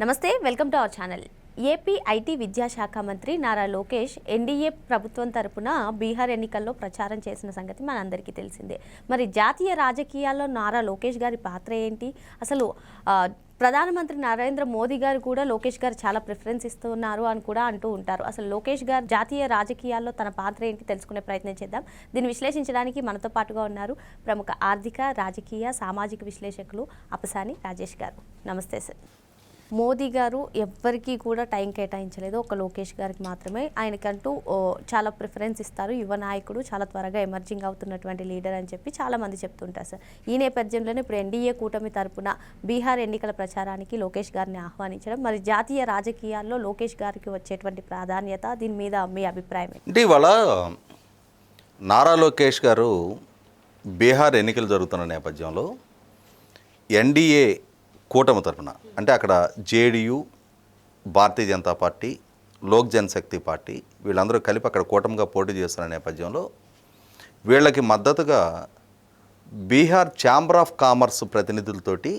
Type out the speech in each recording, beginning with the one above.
నమస్తే, welcome to our channel. AP IT విద్యాశాఖ మంత్రి నారా లోకేష్ ఎన్డీఏ ప్రభుత్వం తరపున బీహార్ ఎన్నికల్లో ప్రచారం చేసిన సంగతి మనందరికీ తెలిసిందే. మరి జాతీయ రాజకీయాల్లో నారా లోకేష్ గారి పాత్ర ఏంటి? అసలు ప్రధానమంత్రి నరేంద్ర మోదీ గారు కూడా లోకేష్ గారు చాలా ప్రిఫరెన్స్ ఇస్తున్నారు అని కూడా అంటూ ఉంటారు. అసలు లోకేష్ గారు జాతీయ రాజకీయాల్లో తన పాత్ర ఏంటి తెలుసుకునే ప్రయత్నం చేద్దాం. దీన్ని విశ్లేషించడానికి మనతో పాటుగా ఉన్నారు ప్రముఖ ఆర్థిక, రాజకీయ, సామాజిక విశ్లేషకులు అపసాని రాజేష్ గారు. నమస్తే సార్. మోదీ గారు ఎవ్వరికీ కూడా టైం కేటాయించలేదు, ఒక లోకేష్ గారికి మాత్రమే. ఆయనకంటూ చాలా ప్రిఫరెన్స్ ఇస్తారు. యువ నాయకుడు, చాలా త్వరగా ఎమర్జింగ్ అవుతున్నటువంటి లీడర్ అని చెప్పి చాలామంది చెప్తుంటారు సార్. ఈ నేపథ్యంలోనే ఇప్పుడు ఎన్డీఏ కూటమి తరపున బీహార్ ఎన్నికల ప్రచారానికి లోకేష్ గారిని ఆహ్వానించడం, మరి జాతీయ రాజకీయాల్లో లోకేష్ గారికి వచ్చేటువంటి ప్రాధాన్యత, దీని మీద మీ అభిప్రాయం అంటే ఇవాళ నారా లోకేష్ గారు బీహార్ ఎన్నికలు జరుగుతున్న నేపథ్యంలో ఎన్డీఏ కూటమి తరఫున, అంటే అక్కడ జేడీయూ, భారతీయ జనతా పార్టీ, లోక్ జనశక్తి పార్టీ వీళ్ళందరూ కలిపి అక్కడ కూటమిగా పోటీ చేస్తున్న నేపథ్యంలో వీళ్ళకి మద్దతుగా బీహార్ ఛాంబర్ ఆఫ్ కామర్స్ ప్రతినిధులతోటి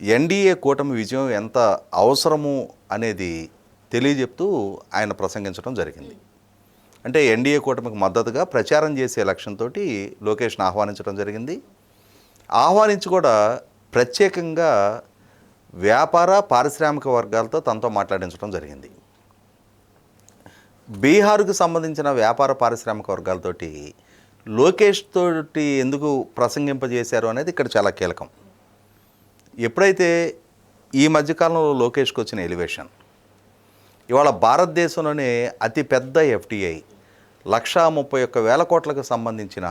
ఎన్డీఏ కూటమి విజయం ఎంత అవసరము అనేది తెలియజెప్తూ ఆయన ప్రసంగించడం జరిగింది. అంటే ఎన్డీఏ కూటమికి మద్దతుగా ప్రచారం చేసే లక్ష్యంతో లోకేష్ను ఆహ్వానించడం జరిగింది. ఆహ్వానించి కూడా ప్రత్యేకంగా వ్యాపార, పారిశ్రామిక వర్గాలతో తనతో మాట్లాడించడం జరిగింది. బీహార్కు సంబంధించిన వ్యాపార, పారిశ్రామిక వర్గాలతోటి లోకేష్ తోటి ఎందుకు ప్రసంగింపజేశారు అనేది ఇక్కడ చాలా కీలకం. ఎప్పుడైతే ఈ మధ్యకాలంలో లోకేష్కి వచ్చిన ఎలివేషన్, ఇవాళ భారతదేశంలోనే అతిపెద్ద ఎఫ్టీఐ 131,000 కోట్లకు సంబంధించిన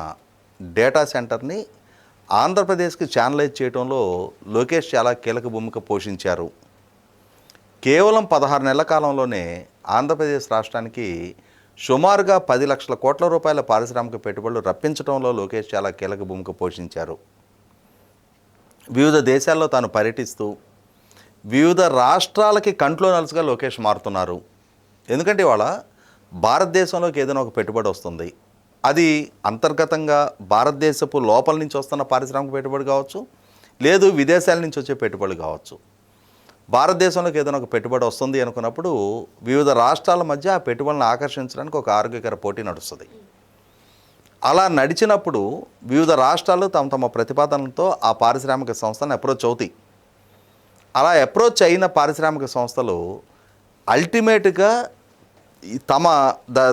డేటా సెంటర్ని ఆంధ్రప్రదేశ్కి ఛానలైజ్ చేయడంలో లోకేష్ చాలా కీలక భూమిక పోషించారు. కేవలం 16 నెలల కాలంలోనే ఆంధ్రప్రదేశ్ రాష్ట్రానికి సుమారుగా 10 లక్షల కోట్ల రూపాయల పారిశ్రామిక పెట్టుబడులు రప్పించడంలో లోకేష్ చాలా కీలక భూమిక పోషించారు. వివిధ దేశాల్లో తాను పర్యటిస్తూ వివిధ రాష్ట్రాలకి కంట్లో నలుసుగా లోకేష్ మారుతున్నారు. ఎందుకంటే ఇవాళ భారతదేశంలోకి ఏదైనా ఒక పెట్టుబడి వస్తుంది, అది అంతర్గతంగా భారతదేశపు లోపల నుంచి వస్తున్న పారిశ్రామిక పెట్టుబడి కావచ్చు, లేదు విదేశాల నుంచి వచ్చే పెట్టుబడి కావచ్చు. భారతదేశంలోకి ఏదైనా ఒక పెట్టుబడి వస్తుంది అనుకున్నప్పుడు వివిధ రాష్ట్రాల మధ్య ఆ పెట్టుబడులను ఆకర్షించడానికి ఒక ఆరోగ్యకర పోటీ నడుస్తుంది. అలా నడిచినప్పుడు వివిధ రాష్ట్రాలు తమ ప్రతిపాదనలతో ఆ పారిశ్రామిక సంస్థలను అప్రోచ్ అవుతాయి. అలా అప్రోచ్ అయిన పారిశ్రామిక సంస్థలు అల్టిమేట్గా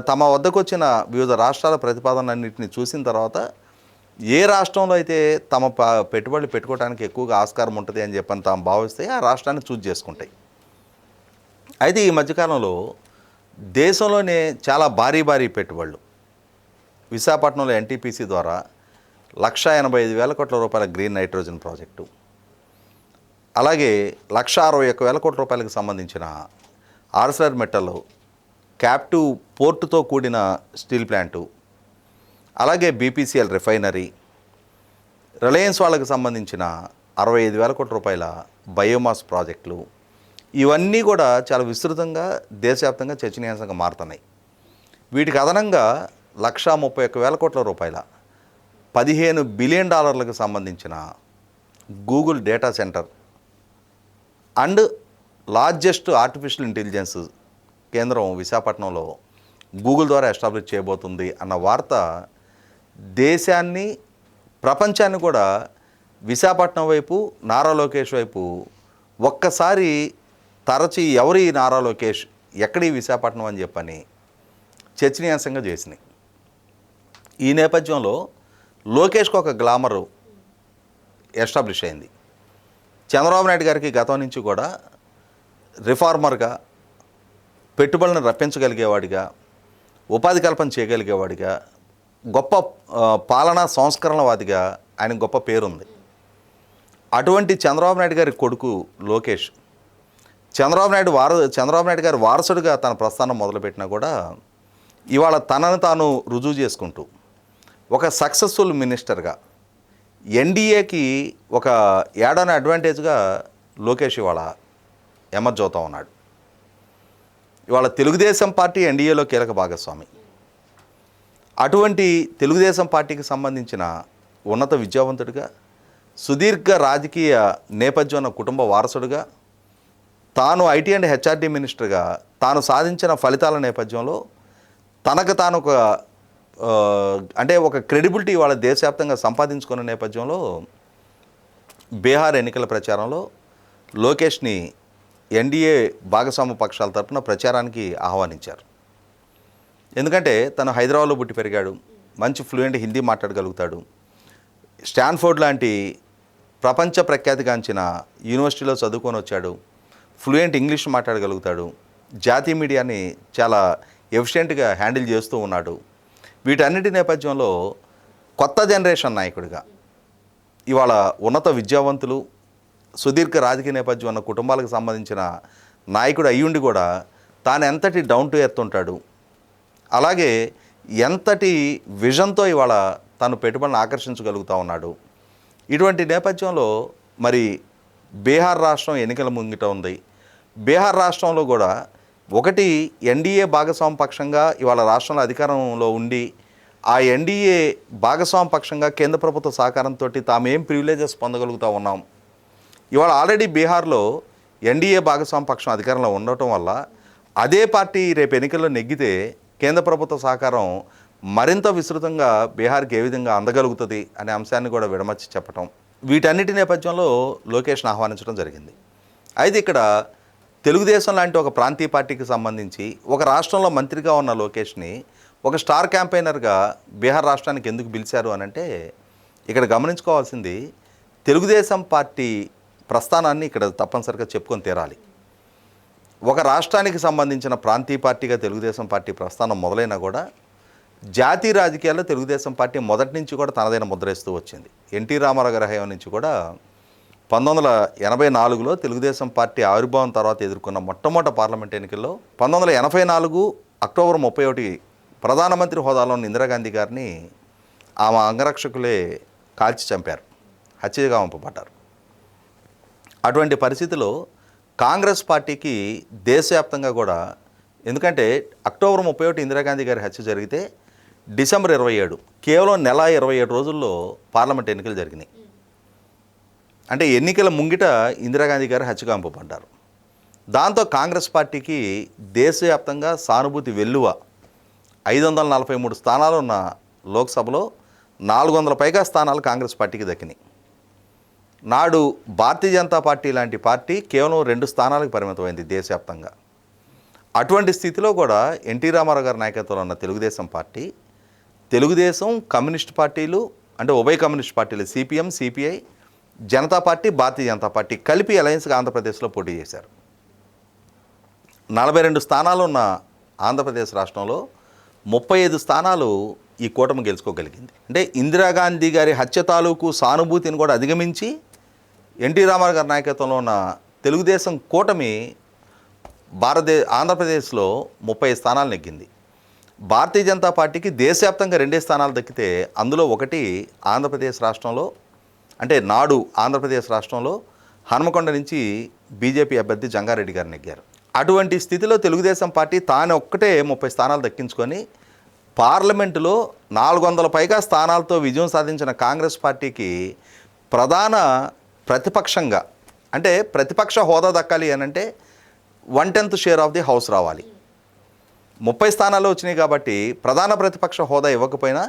తమ వద్దకు వచ్చిన వివిధ రాష్ట్రాల ప్రతిపాదనలన్నింటినీ చూసిన తర్వాత ఏ రాష్ట్రంలో అయితే తమ పెట్టుబడులు పెట్టుకోవడానికి ఎక్కువగా ఆస్కారం ఉంటుంది అని చెప్పని తాము భావిస్తే ఆ రాష్ట్రాన్ని చూజ్ చేసుకుంటాయి. అయితే ఈ మధ్యకాలంలో దేశంలోనే చాలా భారీ పెట్టుబడులు విశాఖపట్నంలో ఎన్టీపీసీ ద్వారా 185,000 కోట్ల రూపాయల గ్రీన్ నైట్రోజన్ ప్రాజెక్టు, అలాగే 161,000 కోట్ల రూపాయలకు సంబంధించిన ఆర్సెలర్ మెటల్ క్యాప్టివ్ పోర్టుతో కూడిన స్టీల్ ప్లాంటు, అలాగే బీపీసీఎల్ రిఫైనరీ, రిలయన్స్ వాళ్ళకి సంబంధించిన 65,000 కోట్ల రూపాయల బయోమాస్ ప్రాజెక్టులు, ఇవన్నీ కూడా చాలా విస్తృతంగా దేశవ్యాప్తంగా చర్చనీయాంశంగా మారుతున్నాయి. వీటికి అదనంగా 131,000 కోట్ల రూపాయల $15 బిలియన్ సంబంధించిన Google data centre and largest artificial intelligence కేంద్రం విశాఖపట్నంలో గూగుల్ ద్వారా ఎస్టాబ్లిష్ చేయబోతుంది అన్న వార్త దేశాన్ని, ప్రపంచాన్ని కూడా విశాఖపట్నం వైపు, నారా లోకేష్ వైపు ఒక్కసారి తరచి ఎవరి నారా లోకేష్, ఎక్కడి విశాఖపట్నం అని చెప్పని చర్చనీయాంశంగా చేసినాయి. ఈ నేపథ్యంలో లోకేష్కి ఒక గ్లామరు ఎస్టాబ్లిష్ అయింది. చంద్రబాబు నాయుడు గారికి గతం నుంచి కూడా రిఫార్మర్గా, పెట్టుబడులను రప్పించగలిగేవాడిగా, ఉపాధి కల్పన చేయగలిగేవాడిగా, గొప్ప పాలనా సంస్కరణవాదిగా ఆయన గొప్ప పేరుంది. అటువంటి చంద్రబాబు నాయుడు గారి కొడుకు లోకేష్ చంద్రబాబు నాయుడు గారి వారసుడిగా తన ప్రస్థానం మొదలుపెట్టినా కూడా ఇవాళ తనను తాను రుజువు చేసుకుంటూ ఒక సక్సెస్ఫుల్ మినిస్టర్గా ఎన్డీఏకి ఒక యాడ్ ఆన్ అడ్వాంటేజ్గా లోకేష్ ఇవాళ ఎమర్జ్ అవుతూ ఉన్నాడు. ఇవాళ తెలుగుదేశం పార్టీ ఎన్డీఏలో కీలక భాగస్వామి. అటువంటి తెలుగుదేశం పార్టీకి సంబంధించిన ఉన్నత విద్యావంతుడిగా, సుదీర్ఘ రాజకీయ నేపథ్యం ఉన్న కుటుంబ వారసుడిగా, తాను ఐటీ అండ్ హెచ్ఆర్డీ మినిస్టర్గా తాను సాధించిన ఫలితాల నేపథ్యంలో తనకు తాను ఒక క్రెడిబిలిటీ వాళ్ళ దేశవ్యాప్తంగా సంపాదించుకున్న నేపథ్యంలో బీహార్ ఎన్నికల ప్రచారంలో లోకేష్ని ఎన్డీఏ భాగస్వామ్య పక్షాల తరపున ప్రచారానికి ఆహ్వానించారు. ఎందుకంటే తను హైదరాబాద్లో పుట్టి పెరిగాడు, మంచి ఫ్లూయెంట్ హిందీ మాట్లాడగలుగుతాడు, స్టాన్ఫోర్డ్ లాంటి ప్రపంచ ప్రఖ్యాతిగాంచిన యూనివర్సిటీలో చదువుకొని వచ్చాడు, ఫ్లూయెంట్ ఇంగ్లీష్ మాట్లాడగలుగుతాడు, జాతీయ మీడియాని చాలా ఎఫిషియెంట్గా హ్యాండిల్ చేస్తూ ఉన్నాడు. వీటన్నిటి నేపథ్యంలో కొత్త జనరేషన్ నాయకుడిగా ఇవాళ ఉన్నత విద్యావంతులు, సుదీర్ఘ రాజకీయ నేపథ్యం ఉన్న కుటుంబాలకు సంబంధించిన నాయకుడు అయ్యుండి కూడా తాను ఎంతటి డౌన్ టు ఎర్త్ ఉంటాడు, అలాగే ఎంతటి విజన్తో ఇవాళ తను పెట్టుబడిని ఆకర్షించగలుగుతూ ఉన్నాడు. ఇటువంటి నేపథ్యంలో మరి బీహార్ రాష్ట్రం ఎన్నికల ముంగిట ఉంది. బీహార్ రాష్ట్రంలో కూడా ఒకటి ఎన్డీఏ భాగస్వామ్య పక్షంగా ఇవాళ రాష్ట్రంలో అధికారంలో ఉండి ఆ ఎన్డీఏ భాగస్వామ్య పక్షంగా కేంద్ర ప్రభుత్వ సహకారంతో తామేం ప్రివిలేజెస్ పొందగలుగుతూ ఉన్నాం. ఇవాళ ఆల్రెడీ బీహార్లో ఎన్డీఏ భాగస్వామ్య పక్షం అధికారంలో ఉండటం వల్ల అదే పార్టీ రేపు ఎన్నికల్లో నెగ్గితే కేంద్ర ప్రభుత్వ సహకారం మరింత విస్తృతంగా బీహార్కి ఏ విధంగా అందగలుగుతుంది అనే అంశాన్ని కూడా విడమర్చి చెప్పటం, వీటన్నిటి నేపథ్యంలో లోకేష్ను ఆహ్వానించడం జరిగింది. అయితే ఇక్కడ తెలుగుదేశం లాంటి ఒక ప్రాంతీయ పార్టీకి సంబంధించి ఒక రాష్ట్రంలో మంత్రిగా ఉన్న లోకేష్ని ఒక స్టార్ క్యాంపెయినర్గా బీహార్ రాష్ట్రానికి ఎందుకు పిలిచారు అని అంటే ఇక్కడ గమనించుకోవాల్సింది తెలుగుదేశం పార్టీ ప్రస్థానాన్ని ఇక్కడ తప్పనిసరిగా చెప్పుకొని తీరాలి. ఒక రాష్ట్రానికి సంబంధించిన ప్రాంతీయ పార్టీగా తెలుగుదేశం పార్టీ ప్రస్థానం మొదలైనా కూడా జాతీయ రాజకీయాల్లో తెలుగుదేశం పార్టీ మొదటి నుంచి కూడా తనదైన ముద్రేస్తూ వచ్చింది. ఎన్టీ రామారావు గారి హయాం నుంచి కూడా 1984లో తెలుగుదేశం పార్టీ ఆవిర్భావం తర్వాత ఎదుర్కొన్న మొట్టమొదటి పార్లమెంట్ ఎన్నికల్లో 1984 అక్టోబర్ 31 ప్రధానమంత్రి హోదాలో ఉన్న ఇందిరాగాంధీ గారిని ఆమె అంగరక్షకులే కాల్చి చంపారు, హత్యగా పంపబడ్డారు. అటువంటి పరిస్థితిలో కాంగ్రెస్ పార్టీకి దేశవ్యాప్తంగా కూడా, ఎందుకంటే అక్టోబర్ 31 ఇందిరాగాంధీ గారి హత్య జరిగితే డిసెంబర్ 27 కేవలం నెల 27 రోజుల్లో పార్లమెంట్ ఎన్నికలు జరిగినాయి. అంటే ఎన్నికల ముంగిట ఇందిరాగాంధీ గారు హత్యగా పంపబడ్డారు. దాంతో కాంగ్రెస్ పార్టీకి దేశవ్యాప్తంగా సానుభూతి వెల్లువ 543 స్థానాలు ఉన్న లోక్సభలో 400 పైగా స్థానాలు కాంగ్రెస్ పార్టీకి దక్కినాయి. నాడు భారతీయ జనతా పార్టీ లాంటి పార్టీ కేవలం 2 స్థానాలకు పరిమితమైంది దేశవ్యాప్తంగా. అటువంటి స్థితిలో కూడా ఎన్టీ రామారావు గారి నాయకత్వంలో ఉన్న తెలుగుదేశం పార్టీ, తెలుగుదేశం కమ్యూనిస్ట్ పార్టీలు అంటే ఉభయ కమ్యూనిస్ట్ పార్టీలు సిపిఎం, సిపిఐ, జనతా పార్టీ, భారతీయ జనతా పార్టీ కలిపి అలయన్స్గా ఆంధ్రప్రదేశ్లో పోటీ చేశారు. 42 స్థానాలు ఉన్న ఆంధ్రప్రదేశ్ రాష్ట్రంలో 35 స్థానాలు ఈ కూటమి గెలుచుకోగలిగింది. అంటే ఇందిరాగాంధీ గారి హత్య తాలూకు సానుభూతిని కూడా అధిగమించి ఎన్టీ రామారావు గారి నాయకత్వంలో ఉన్న తెలుగుదేశం కూటమి ఆంధ్రప్రదేశ్లో 30 స్థానాలు నెగ్గింది. భారతీయ జనతా పార్టీకి దేశవ్యాప్తంగా 2 స్థానాలు దక్కితే అందులో ఒకటి ఆంధ్రప్రదేశ్ రాష్ట్రంలో, అంటే నాడు ఆంధ్రప్రదేశ్ రాష్ట్రంలో హనుమకొండ నుంచి బీజేపీ అభ్యర్థి జంగారెడ్డి గారు నెగ్గారు. అటువంటి స్థితిలో తెలుగుదేశం పార్టీ తాను ఒక్కటే 30 స్థానాలు దక్కించుకొని పార్లమెంటులో 400 పైగా స్థానాలతో విజయం సాధించిన కాంగ్రెస్ పార్టీకి ప్రధాన ప్రతిపక్షంగా, అంటే ప్రతిపక్ష హోదా దక్కాలి అని అంటే 1/10 షేర్ ఆఫ్ ది హౌస్ రావాలి. 30 స్థానాలు వచ్చినాయి కాబట్టి ప్రధాన ప్రతిపక్ష హోదా ఇవ్వకపోయినా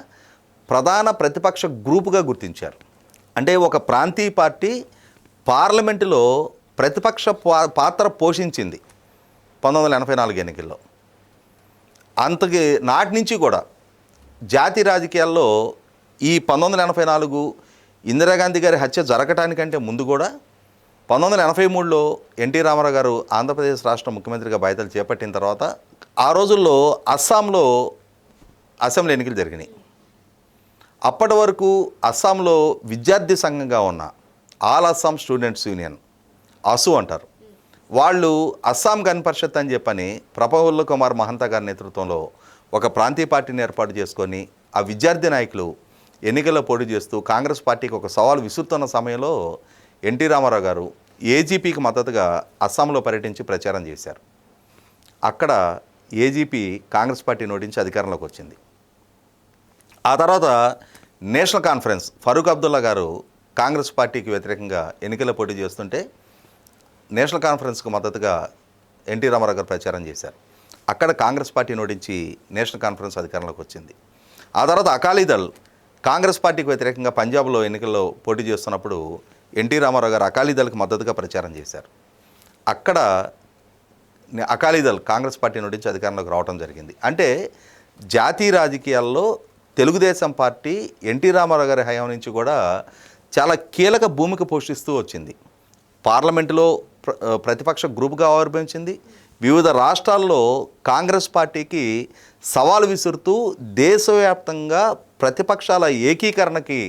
ప్రధాన ప్రతిపక్ష గ్రూపుగా గుర్తించారు. అంటే ఒక ప్రాంతీయ పార్టీ పార్లమెంటులో ప్రతిపక్ష పాత్ర పోషించింది 1984 ఎన్నికల్లో. అంతకి నాటి నుంచి కూడా జాతీయ రాజకీయాల్లో ఈ 1984 ఇందిరాగాంధీ గారి హత్య జరగటానికంటే ముందు కూడా 1983లో ఎన్టీ రామారావు గారు ఆంధ్రప్రదేశ్ రాష్ట్ర ముఖ్యమంత్రిగా బాధ్యతలు చేపట్టిన తర్వాత ఆ రోజుల్లో అస్సాంలో అసెంబ్లీ ఎన్నికలు జరిగినాయి. అప్పటి వరకు అస్సాంలో విద్యార్థి సంఘంగా ఉన్న ఆల్ అస్సాం స్టూడెంట్స్ యూనియన్, అసు అంటారు, వాళ్ళు అస్సాం గణ పరిషత్ అని చెప్పని ప్రఫుల్ల కుమార్ మహంతా గారి నేతృత్వంలో ఒక ప్రాంతీయ పార్టీని ఏర్పాటు చేసుకొని ఆ విద్యార్థి నాయకులు ఎన్నికల్లో పోటీ చేస్తూ కాంగ్రెస్ పార్టీకి ఒక సవాల్ విసురుతున్న సమయంలో ఎన్టీ రామారావు గారు ఏజీపీకి మద్దతుగా అస్సాంలో పర్యటించి ప్రచారం చేశారు. అక్కడ ఏజీపీ కాంగ్రెస్ పార్టీ నోటించి అధికారంలోకి వచ్చింది. ఆ తర్వాత నేషనల్ కాన్ఫరెన్స్ ఫరూక్ అబ్దుల్లా గారు కాంగ్రెస్ పార్టీకి వ్యతిరేకంగా ఎన్నికల్లో పోటీ చేస్తుంటే నేషనల్ కాన్ఫరెన్స్కు మద్దతుగా ఎన్టీ రామారావు గారు ప్రచారం చేశారు. అక్కడ కాంగ్రెస్ పార్టీ నోడించి నేషనల్ కాన్ఫరెన్స్ అధికారంలోకి వచ్చింది. ఆ తర్వాత అకాలీదళ్ కాంగ్రెస్ పార్టీకి వ్యతిరేకంగా పంజాబ్లో ఎన్నికల్లో పోటీ చేస్తున్నప్పుడు ఎన్టీ రామారావు గారు అకాలీదళ్కి మద్దతుగా ప్రచారం చేశారు. అక్కడ అకాలీదళ్ కాంగ్రెస్ పార్టీ నోడించి అధికారంలోకి రావడం జరిగింది. అంటే జాతీయ రాజకీయాల్లో తెలుగుదేశం పార్టీ ఎన్టీ రామారావు గారి హయాం నుంచి కూడా చాలా కీలక భూమిక పోషిస్తూ వచ్చింది. పార్లమెంటులో ప్రతిపక్ష గ్రూప్గా ఆవిర్భవించింది. వివిధ రాష్ట్రాల్లో కాంగ్రెస్ పార్టీకి సవాలు విసురుతూ దేశవ్యాప్తంగా ప్రతిపక్షాల ఏకీకరణకి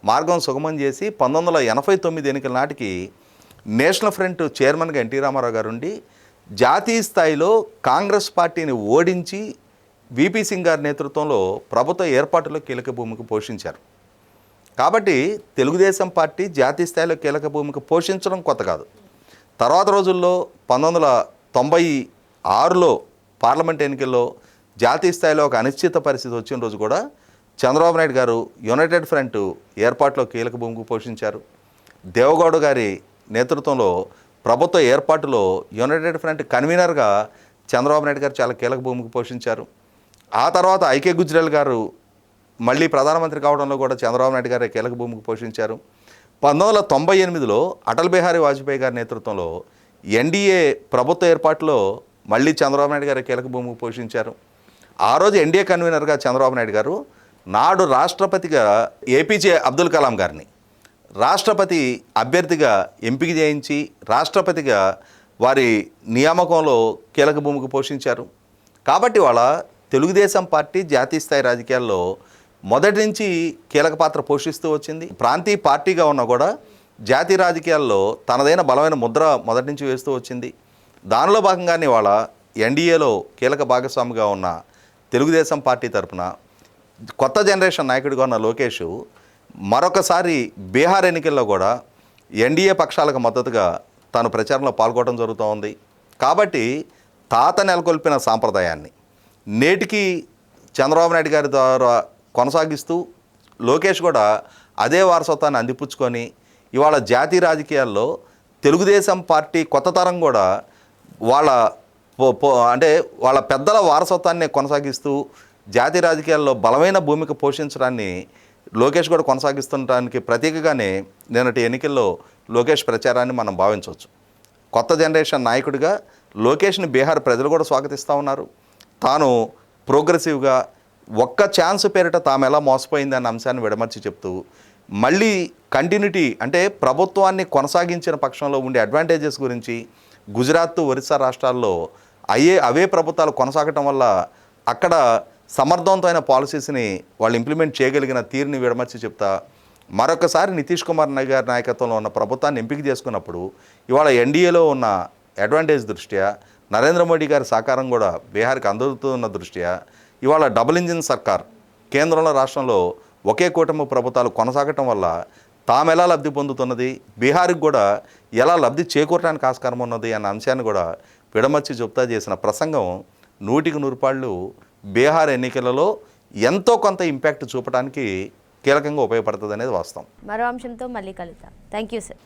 మార్గం సుగమం చేసి 1989 ఎన్నికల నాటికి నేషనల్ ఫ్రంట్ చైర్మన్గా ఎన్టీ రామారావు గారు ఉండి జాతీయ స్థాయిలో కాంగ్రెస్ పార్టీని ఓడించి విపి సింగ్ గారి నేతృత్వంలో ప్రభుత్వ ఏర్పాటులో కీలక భూమిక పోషించారు. కాబట్టి తెలుగుదేశం పార్టీ జాతీయ స్థాయిలో కీలక భూమిక పోషించడం కొత్త కాదు. తర్వాత రోజుల్లో 1996లో పార్లమెంట్ ఎన్నికల్లో జాతీయ స్థాయిలో ఒక అనిశ్చిత పరిస్థితి వచ్చిన రోజు కూడా చంద్రబాబు నాయుడు గారు యునైటెడ్ ఫ్రంట్ ఏర్పాటులో కీలక భూమిక పోషించారు. దేవగౌడ గారి నేతృత్వంలో ప్రభుత్వ ఏర్పాటులో యునైటెడ్ ఫ్రంట్ కన్వీనర్గా చంద్రబాబు నాయుడు గారు చాలా కీలక భూమిక పోషించారు. ఆ తర్వాత ఐకే గుజ్రాల్ గారు మళ్ళీ ప్రధానమంత్రి కావడంలో కూడా చంద్రబాబు నాయుడు గారే కీలక భూమిక పోషించారు. 1998లో అటల్ బిహారీ వాజ్పేయి గారి నేతృత్వంలో ఎన్డీఏ ప్రభుత్వ ఏర్పాటులో మళ్ళీ చంద్రబాబు నాయుడు గారు కీలక భూమిక పోషించారు. ఆ రోజు ఎన్డీఏ కన్వీనర్గా చంద్రబాబు నాయుడు గారు నాడు రాష్ట్రపతిగా ఏపీజే అబ్దుల్ కలాం గారిని రాష్ట్రపతి అభ్యర్థిగా ఎంపిక చేయించి రాష్ట్రపతిగా వారి నియామకంలో కీలక భూమిక పోషించారు. కాబట్టి వాళ్ళ తెలుగుదేశం పార్టీ జాతీయ స్థాయి రాజకీయాల్లో మొదటి నుంచి కీలక పాత్ర పోషిస్తూ వచ్చింది. ప్రాంతీయ పార్టీగా ఉన్నా కూడా జాతీయ రాజకీయాల్లో తనదైన బలమైన ముద్ర మొదటి నుంచి వేస్తూ వచ్చింది. దానిలో భాగంగానే వాళ్ళ ఎన్డీఏలో కీలక భాగస్వామిగా ఉన్న తెలుగుదేశం పార్టీ తరఫున కొత్త జనరేషన్ నాయకుడిగా ఉన్న లోకేష్ మరొకసారి బీహార్ ఎన్నికల్లో కూడా ఎన్డీఏ పక్షాలకు మద్దతుగా తాను ప్రచారంలో పాల్గొనడం జరుగుతూ ఉంది. కాబట్టి తాత నెలకొల్పిన సాంప్రదాయాన్ని నేటికి చంద్రబాబు నాయుడు గారి ద్వారా కొనసాగిస్తూ లోకేష్ కూడా అదే వారసత్వాన్ని అందిపుచ్చుకొని ఇవాళ జాతీయ రాజకీయాల్లో తెలుగుదేశం పార్టీ కొత్త తరం కూడా వాళ్ళ అంటే వాళ్ళ పెద్దల వారసత్వాన్ని కొనసాగిస్తూ జాతీయ రాజకీయాల్లో బలమైన భూమిక పోషించడాన్ని లోకేష్ కూడా కొనసాగిస్తుండడానికి ప్రతీకగానే నిన్నటి ఎన్నికల్లో లోకేష్ ప్రచారాన్ని మనం భావించవచ్చు. కొత్త జనరేషన్ నాయకుడిగా లోకేష్ని బీహార్ ప్రజలు కూడా స్వాగతిస్తూ ఉన్నారు. తాను ప్రోగ్రెసివ్గా ఒక్క ఛాన్స్ పేరిట తాము ఎలా మోసపోయింది అన్న అంశాన్ని విడమర్చి చెప్తూ మళ్ళీ కంటిన్యూటీ అంటే ప్రభుత్వాన్ని కొనసాగించిన పక్షంలో ఉండే అడ్వాంటేజెస్ గురించి గుజరాత్, ఒరిస్సా రాష్ట్రాల్లో అవే ప్రభుత్వాలు కొనసాగటం వల్ల అక్కడ సమర్థవంతమైన పాలసీస్ని వాళ్ళు ఇంప్లిమెంట్ చేయగలిగిన తీరుని విడమర్చి చెప్తా మరొకసారి నితీష్ కుమార్ గారి నాయకత్వంలో ఉన్న ప్రభుత్వాన్ని ఎంపిక చేసుకున్నప్పుడు ఇవాళ ఎన్డీఏలో ఉన్న అడ్వాంటేజ్ దృష్ట్యా నరేంద్ర మోడీ గారి సహకారం కూడా బీహార్కి అందుతున్న దృష్ట్యా ఇవాళ డబుల్ ఇంజిన్ సర్కార్ కేంద్రంలో రాష్ట్రంలో ఒకే కూటమి ప్రభుత్వాలు కొనసాగటం వల్ల తాము ఎలా లబ్ధి పొందుతున్నది, బీహార్కి కూడా ఎలా లబ్ధి చేకూరడానికి ఆస్కారం ఉన్నది అన్న అంశాన్ని కూడా విడమర్చి చెప్తా చేసిన ప్రసంగం 100% బీహార్ ఎన్నికలలో ఎంతో కొంత ఇంపాక్ట్ చూపడానికి కీలకంగా ఉపయోగపడుతుంది అనేది వాస్తవం. మరో అంశంతో మళ్ళీ కలుద్దాం. Thank you sir.